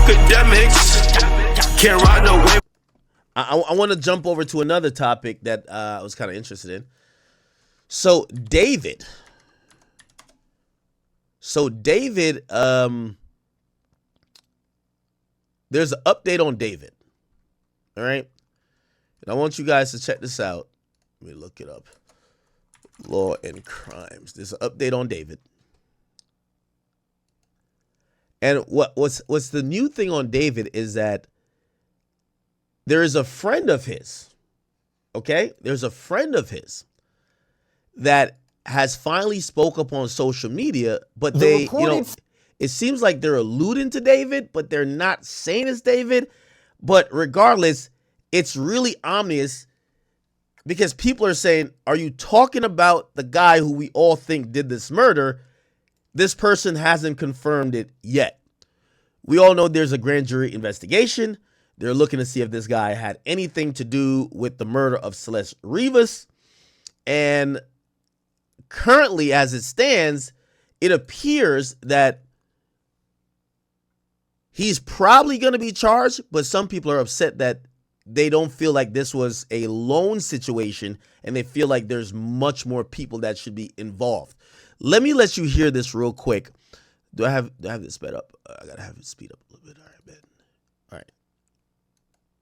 Akademiks can't ride no wave. I want to jump over to another topic that I was kind of interested in. So David, there's an update on David. All right. And I want you guys to check this out. Let me look it up. Law and crimes. There's an update on David. And what's the new thing on David is that there is a friend of his. Okay? There's a friend of his that has finally spoke up on social media, but it seems like they're alluding to David, but they're not saying it's David. But regardless, it's really ominous because people are saying, are you talking about the guy who we all think did this murder? This person hasn't confirmed it yet. We all know there's a grand jury investigation. They're looking to see if this guy had anything to do with the murder of Celeste Rivas. And currently, as it stands, it appears that he's probably going to be charged, but some people are upset that they don't feel like this was a lone situation and they feel like there's much more people that should be involved. Let me let you hear this real quick. Do I have this sped up? I got to have it speed up a little bit. All right, man. All right.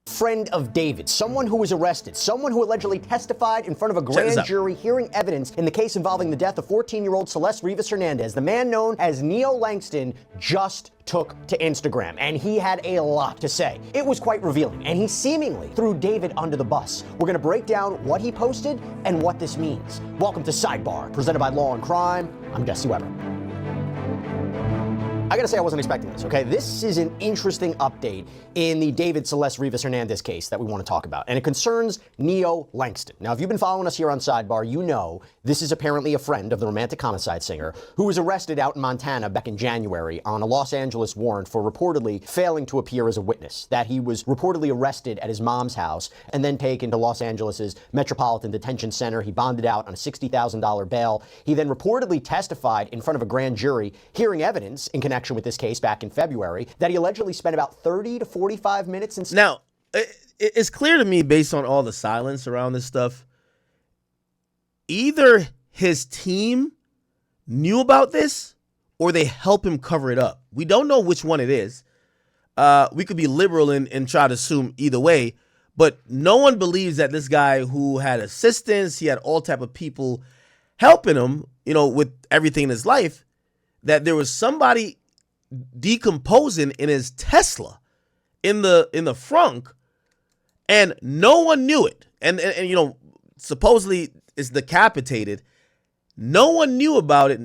Friend of David, someone who was arrested, someone who allegedly testified in front of a grand jury hearing evidence in the case involving the death of 14-year-old Celeste Rivas Hernandez. The man known as Neo Langston just took to Instagram, and he had a lot to say. It was quite revealing, and he seemingly threw David under the bus. We're going to break down what he posted and what this means. Welcome to Sidebar, presented by Law and Crime. I'm Jesse Weber. I gotta say, I wasn't expecting this, okay? This is an interesting update in the David Celeste Rivas Hernandez case that we want to talk about, and it concerns Neo Langston. Now, if you've been following us here on Sidebar, you know this is apparently a friend of the romantic homicide singer who was arrested out in Montana back in January on a Los Angeles warrant for reportedly failing to appear as a witness, that he was reportedly arrested at his mom's house and then taken to Los Angeles' Metropolitan Detention Center. He bonded out on a $60,000 bail. He then reportedly testified in front of a grand jury hearing evidence in connection with this case back in February that he allegedly spent about 30 to 45 minutes in. Now, it's clear to me based on all the silence around this stuff, either his team knew about this or they help him cover it up. We don't know which one it is. We could be liberal and try to assume either way, but no one believes that this guy who had assistants, he had all type of people helping him, with everything in his life, that there was somebody decomposing in his Tesla in the frunk, and no one knew it. And supposedly it's decapitated. No one knew about it,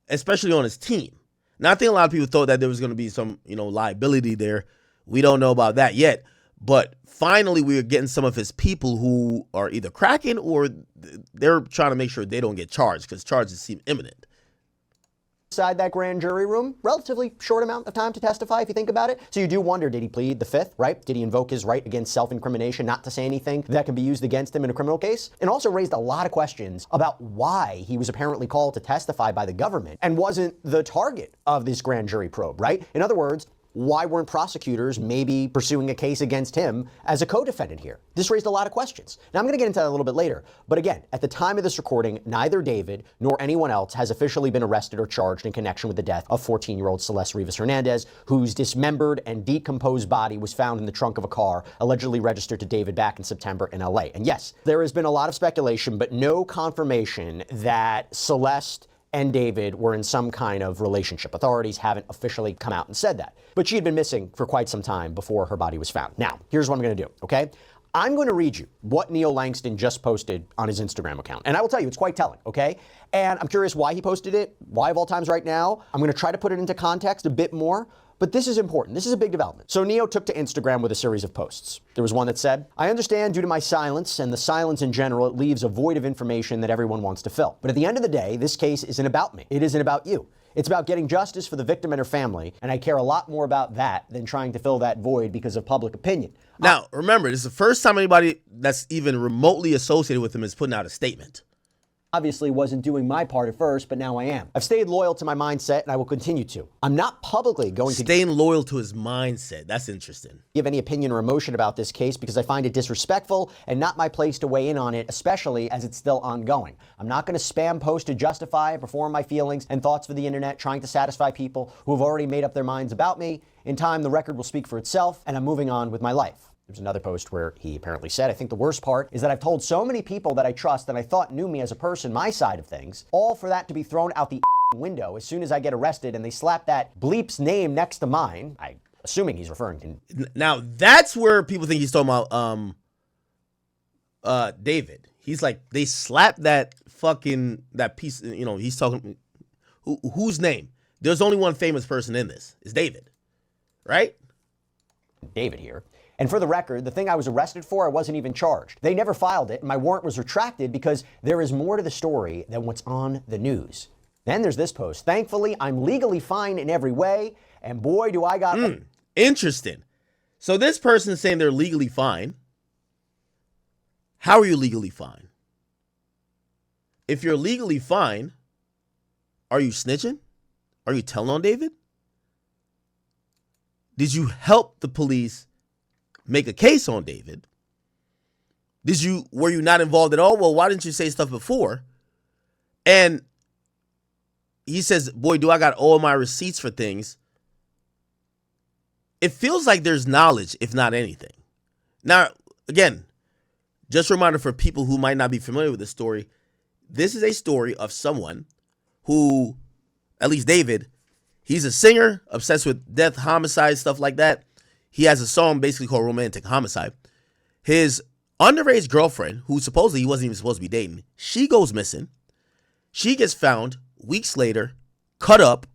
especially on his team. Now, I think a lot of people thought that there was going to be some, liability there. We don't know about that yet. But finally, we are getting some of his people who are either cracking or they're trying to make sure they don't get charged because charges seem imminent. Inside that grand jury room, relatively short amount of time to testify if you think about it. So you do wonder, did he plead the fifth, right? Did he invoke his right against self-incrimination not to say anything that can be used against him in a criminal case? And also raised a lot of questions about why he was apparently called to testify by the government and wasn't the target of this grand jury probe, right? In other words, why weren't prosecutors maybe pursuing a case against him as a co-defendant here? This raised a lot of questions. Now, I'm going to get into that a little bit later. But again, at the time of this recording, neither David nor anyone else has officially been arrested or charged in connection with the death of 14-year-old Celeste Rivas Hernandez, whose dismembered and decomposed body was found in the trunk of a car allegedly registered to David back in September in LA. And yes, there has been a lot of speculation, but no confirmation that Celeste and David were in some kind of relationship. Authorities haven't officially come out and said that. But she had been missing for quite some time before her body was found. Now, here's what I'm going to do, okay? I'm going to read you what Neo Langston just posted on his Instagram account. And I will tell you, it's quite telling, okay? And I'm curious why he posted it, why of all times right now. I'm going to try to put it into context a bit more. But this is important. This is a big development. So Neo took to Instagram with a series of posts. There was one that said, "I understand due to my silence and the silence in general, it leaves a void of information that everyone wants to fill. But at the end of the day, this case isn't about me. It isn't about you. It's about getting justice for the victim and her family, and I care a lot more about that than trying to fill that void because of public opinion." Now, remember, this is the first time anybody that's even remotely associated with him is putting out a statement. Obviously wasn't doing my part at first, but now I am. I've stayed loyal to my mindset and I will continue to. I'm not publicly going to Staying loyal to his mindset. That's interesting. give any opinion or emotion about this case because I find it disrespectful and not my place to weigh in on it, especially as it's still ongoing. I'm not going to spam post to justify and perform my feelings and thoughts for the internet, trying to satisfy people who have already made up their minds about me. In time, the record will speak for itself, and I'm moving on with my life. There's another post where he apparently said, I think the worst part is that I've told so many people that I trust that I thought knew me as a person, my side of things, all for that to be thrown out the window as soon as I get arrested and they slap that bleep's name next to mine. I assuming he's referring to. Now, that's where people think he's talking about David. He's like, they slapped that piece, he's talking, whose name? There's only one famous person in this. It's David, right? David here. And for the record, the thing I was arrested for, I wasn't even charged. They never filed it, and my warrant was retracted because there is more to the story than what's on the news. Then there's this post. Thankfully, I'm legally fine in every way, and boy, do I got... Interesting. So this person is saying they're legally fine. How are you legally fine? If you're legally fine, are you snitching? Are you telling on David? Did you help the police make a case on David? Were you not involved at all? Well, why didn't you say stuff before? And he says, boy, do I got all my receipts for things. It feels like there's knowledge, if not anything. Now, again, just a reminder for people who might not be familiar with this story. This is a story of someone who, at least David, he's a singer, obsessed with death, homicide, stuff like that. He has a song basically called Romantic Homicide. His underage girlfriend, who supposedly he wasn't even supposed to be dating, she goes missing. She gets found weeks later, cut up,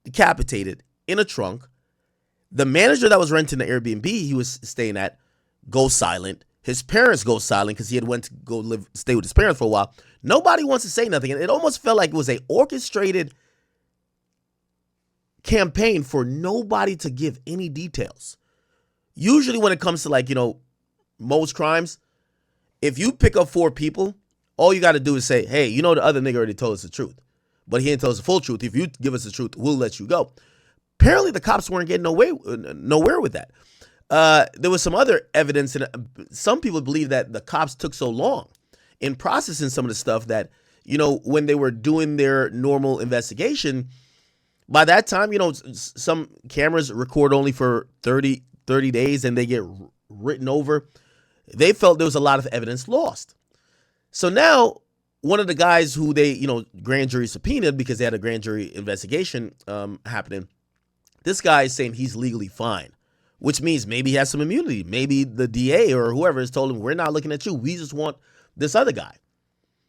decapitated in a trunk. The manager that was renting the Airbnb he was staying at goes silent. His parents go silent because he had went to go stay with his parents for a while. Nobody wants to say nothing. And it almost felt like it was a orchestrated campaign for nobody to give any details. Usually when it comes to most crimes, if you pick up 4 people, all you got to do is say, hey, the other nigga already told us the truth. But he didn't tell us the full truth. If you give us the truth, we'll let you go. Apparently the cops weren't getting nowhere with that. There was some other evidence, and some people believe that the cops took so long in processing some of the stuff that, when they were doing their normal investigation, by that time, some cameras record only for 30 days and they get written over. They felt there was a lot of evidence lost. So now one of the guys who they, grand jury subpoenaed because they had a grand jury investigation happening, this guy is saying he's legally fine, which means maybe he has some immunity. Maybe the DA or whoever has told him, we're not looking at you. We just want this other guy.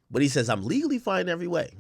But he says, I'm legally fine in every way.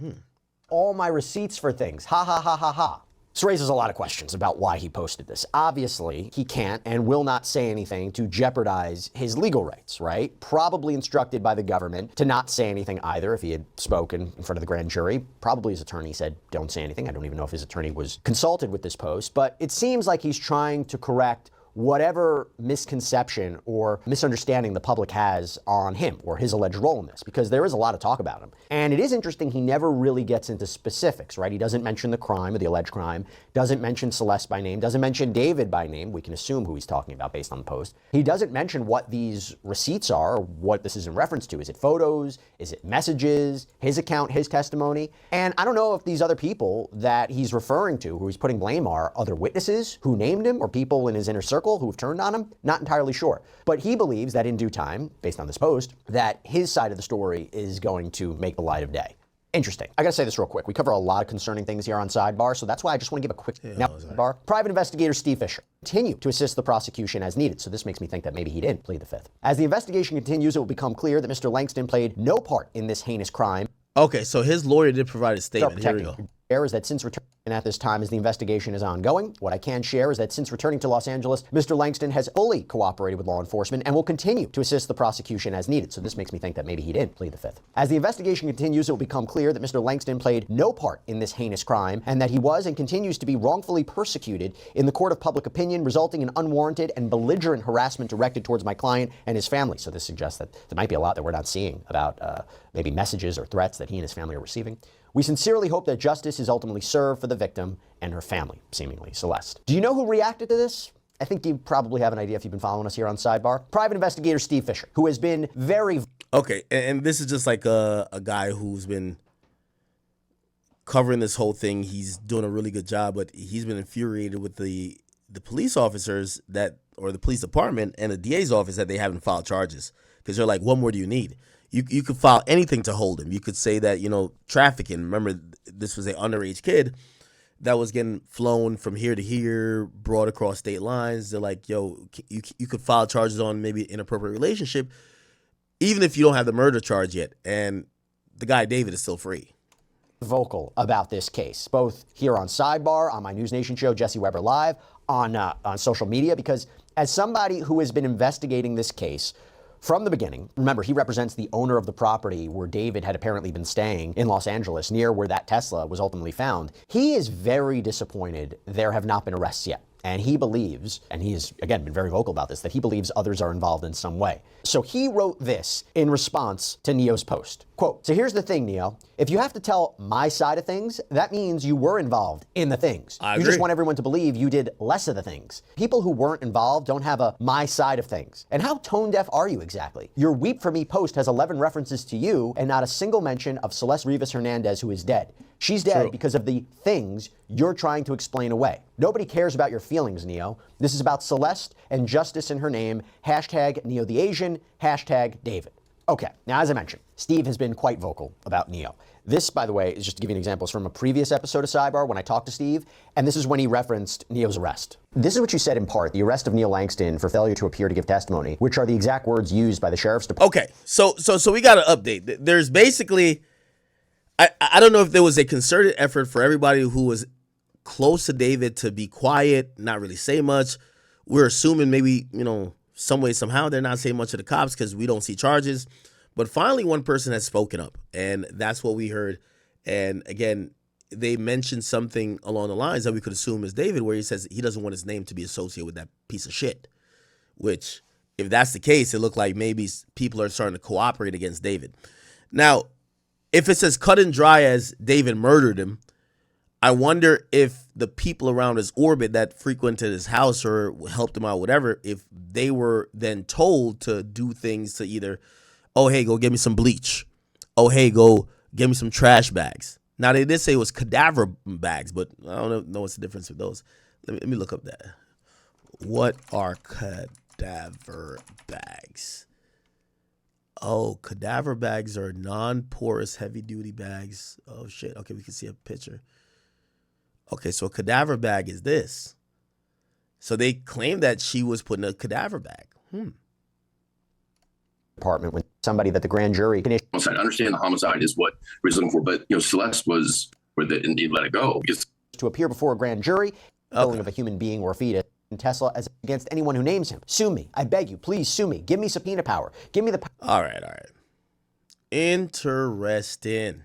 All my receipts for things. Ha, ha, ha, ha, ha. This raises a lot of questions about why he posted this. Obviously, he can't and will not say anything to jeopardize his legal rights, right? Probably instructed by the government to not say anything either if he had spoken in front of the grand jury. Probably his attorney said, don't say anything. I don't even know if his attorney was consulted with this post, but it seems like he's trying to correct whatever misconception or misunderstanding the public has on him or his alleged role in this, because there is a lot of talk about him. And it is interesting, he never really gets into specifics, right? He doesn't mention the crime or the alleged crime, doesn't mention Celeste by name, doesn't mention David by name. We can assume who he's talking about based on the post. He doesn't mention what these receipts are or what this is in reference to. Is it photos? Is it messages? His account, his testimony? And I don't know if these other people that he's referring to, who he's putting blame, are other witnesses who named him or people in his inner circle who have turned on him. Not entirely sure. But he believes that in due time, based on this post, that his side of the story is going to make the light of day. Interesting. I gotta say this real quick. We cover a lot of concerning things here on Sidebar, so that's why I just want to give a quick sidebar. Private investigator Steve Fischer continue to assist the prosecution as needed, so this makes me think that maybe he didn't plead the fifth. As the investigation continues, it will become clear that Mr. Langston played no part in this heinous crime. Okay, so his lawyer did provide a statement. Here we go. share is that since returning at this time as the investigation is ongoing, what I can share is that since returning to Los Angeles, Mr. Langston has fully cooperated with law enforcement and will continue to assist the prosecution as needed. So this makes me think that maybe he did plead the fifth. As the investigation continues, it will become clear that Mr. Langston played no part in this heinous crime and that he was and continues to be wrongfully persecuted in the court of public opinion, resulting in unwarranted and belligerent harassment directed towards my client and his family. So this suggests that there might be a lot that we're not seeing about maybe messages or threats that he and his family are receiving. We sincerely hope that justice is ultimately served for the victim and her family, seemingly. Celeste. Do you know who reacted to this? I think you probably have an idea if you've been following us here on Sidebar. Private investigator Steve Fischer, who has been very... Okay, and this is just like a guy who's been covering this whole thing. He's doing a really good job, but he's been infuriated with the police officers or the police department and the DA's office that they haven't filed charges. Because they're like, what more do you need? You could file anything to hold him. You could say that, trafficking. Remember, this was an underage kid that was getting flown from here to here, brought across state lines. They're like, yo, you could file charges on maybe inappropriate relationship, even if you don't have the murder charge yet. And the guy, David, is still free. Vocal about this case, both here on Sidebar, on my News Nation show, Jesse Weber Live, on social media, because as somebody who has been investigating this case from the beginning, remember, he represents the owner of the property where David had apparently been staying in Los Angeles, near where that Tesla was ultimately found. He is very disappointed there have not been arrests yet. And he believes, and he has, again, been very vocal about this, that he believes others are involved in some way. So he wrote this in response to Neo's post. Quote, so here's the thing, Neo. If you have to tell my side of things, that means you were involved in the things. I You agree. just want everyone to believe you did less of the things. People who weren't involved don't have a my side of things. And how tone deaf are you exactly? Your Weep For Me post has 11 references to you and not a single mention of Celeste Rivas Hernandez, who is dead. She's dead True. because of the things you're trying to explain away. Nobody cares about your feelings, Neo. This is about Celeste and justice in her name. Hashtag Neo the Asian. Hashtag David. Okay, now as I mentioned, Steve has been quite vocal about Neo. This, by the way, is just to give you an example, is from a previous episode of Sidebar when I talked to Steve, and this is when he referenced Neo's arrest. This is what you said in part, the arrest of Neil Langston for failure to appear to give testimony, which are the exact words used by the sheriff's department. Okay, so we got to update. There's basically, I don't know if there was a concerted effort for everybody who was close to David to be quiet, not really say much. We're assuming maybe, some way, somehow, they're not saying much to the cops because we don't see charges. But finally, one person has spoken up, and that's what we heard. And again, they mentioned something along the lines that we could assume is David, where he says he doesn't want his name to be associated with that piece of shit. Which, if that's the case, it looked like maybe people are starting to cooperate against David. Now, if it says cut and dry as David murdered him, I wonder if the people around his orbit that frequented his house or helped him out, whatever, if they were then told to do things to either, oh, hey, go get me some bleach. Oh, hey, go get me some trash bags. Now, they did say it was cadaver bags, but I don't know what's the difference with those. Let me look up that. What are cadaver bags? Oh, cadaver bags are non-porous, heavy-duty bags. Oh, shit. Okay, we can see a picture. Okay, so a cadaver bag is this. So they claim that she was put in a cadaver bag. Department when somebody that the grand jury can I understand the homicide is what we're looking for, but Celeste was where they indeed let it go because to appear before a grand jury, killing of a human being or fetus, and Tesla as against anyone who names him. Sue me. I beg you, please sue me. Give me subpoena power. Give me the All right. Interesting.